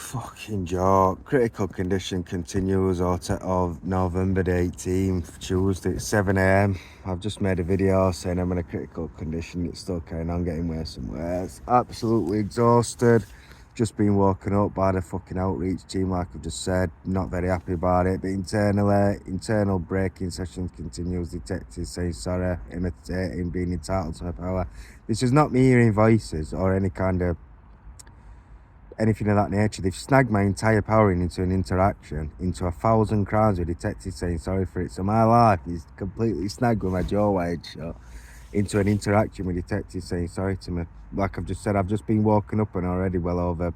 Fucking joke. Critical condition continues of November the 18th, Tuesday at 7 a.m. I've just made a video saying I'm in a critical condition. It's still carrying on getting worse and worse. Absolutely exhausted. Just been woken up by the fucking outreach team, like I've just said. Not very happy about it. But internal breaking sessions continues. Detectives saying sorry, imitating, being entitled to my power. This is not me hearing voices or anything of that nature. They've snagged my entire powering into an interaction, into 1,000 crimes with detectives saying sorry for it. So my life is completely snagged with my jaw wide shut into an interaction with detectives saying sorry to me. Like I've just said, I've just been woken up and already well over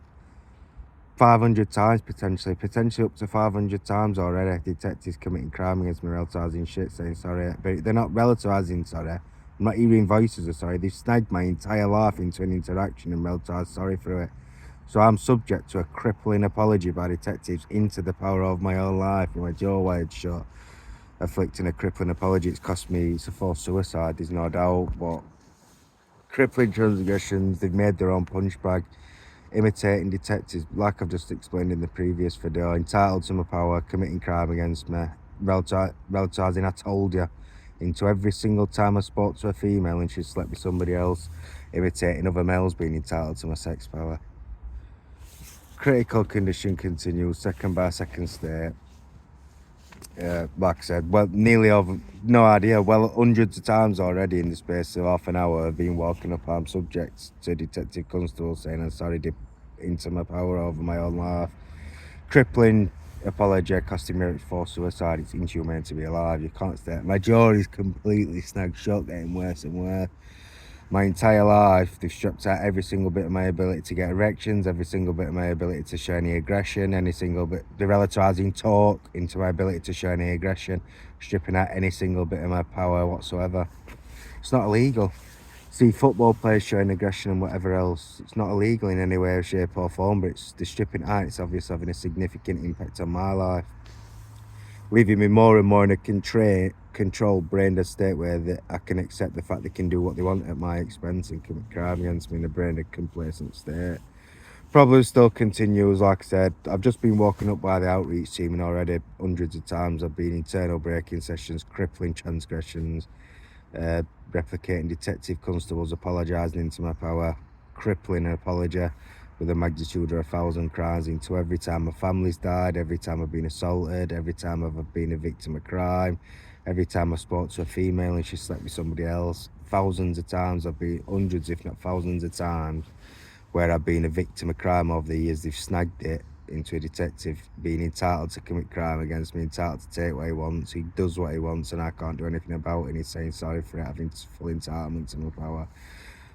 500 times potentially up to 500 times already. Detectives committing crime against me, relativizing shit, saying sorry. But they're not relativizing sorry. I'm not hearing voices of sorry. They've snagged my entire life into an interaction and relativized sorry for it. So I'm subject to a crippling apology by detectives into the power of my own life with my jaw wired shut, afflicting a crippling apology. It's a false suicide, there's no doubt, but crippling transgressions, they've made their own punch bag, imitating detectives, like I've just explained in the previous video, entitled to my power, committing crime against me, relativizing I told you, into every single time I spoke to a female and she slept with somebody else, imitating other males being entitled to my sex power. Critical condition continues, second by second state. Like I said, well, nearly over, no idea, well, hundreds of times already in the space of half an hour I've been woken up. I'm subject to detective constable saying I'm sorry, dip into my power over my own life. Crippling apology, costing me for suicide. It's inhumane to be alive. You can't stay. My jaw is completely snagged shut, getting worse and worse. My entire life, they've stripped out every single bit of my ability to get erections, every single bit of my ability to show any aggression, any single bit, they're relativizing talk into my ability to show any aggression, stripping out any single bit of my power whatsoever. It's not illegal. See football players showing aggression and whatever else, it's not illegal in any way, shape or form, but they're stripping out. It's obviously having a significant impact on my life, leaving me more and more in a controlled brain state where I can accept the fact they can do what they want at my expense and commit crime against me in a brain complacent state. Problem still continues. Like I said, I've just been woken up by the outreach team and already hundreds of times I've been internal breaking sessions, crippling transgressions, replicating detective constables apologising into my power, crippling an apology with a magnitude of 1,000 crimes into every time my family's died, every time I've been assaulted, every time I've been a victim of crime, every time I spoke to a female and she slept with somebody else. Thousands of times, I've been hundreds if not thousands of times where I've been a victim of crime over the years. They've snagged it into a detective being entitled to commit crime against me, entitled to take what he wants. He does what he wants and I can't do anything about it, and he's saying sorry for it, having full entitlement to my power.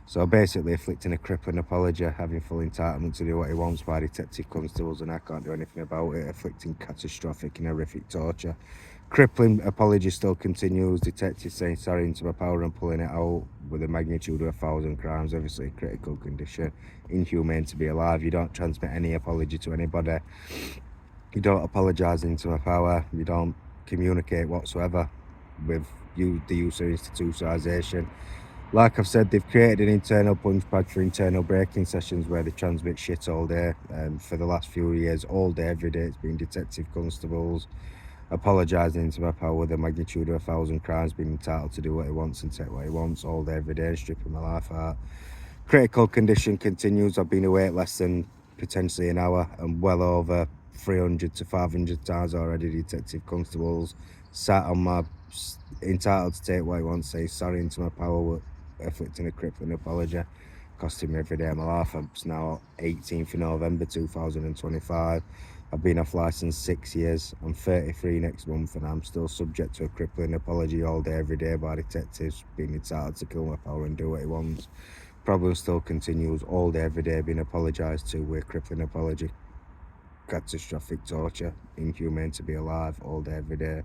So basically afflicting a crippling apology, having full entitlement to do what he wants by detective constables and I can't do anything about it, afflicting catastrophic and horrific torture. Crippling apology still continues, detectives saying sorry into my power and pulling it out with a magnitude of 1,000 crimes, obviously critical condition, inhumane to be alive. You don't transmit any apology to anybody, you don't apologise into my power, you don't communicate whatsoever with the use of institutionalisation. Like I've said, they've created an internal punch bag for internal breaking sessions where they transmit shit all day, and for the last few years, all day, every day, it's been detective constables apologising to my power with a magnitude of 1,000 crimes, being entitled to do what he wants and take what he wants all day, every day, and stripping my life out. Critical condition continues. I've been awake less than potentially an hour and well over 300 to 500 times already. Detective constables sat on my entitled to take what he wants, say sorry into my power, afflicting a crippling apology, costing me every day of my life. It's now 18th of November 2025. I've been off licence 6 years. I'm 33 next month and I'm still subject to a crippling apology all day, every day by detectives, being entitled to kill my power and do what he wants. Problem still continues all day, every day, being apologised to with crippling apology, catastrophic torture, inhumane to be alive all day, every day.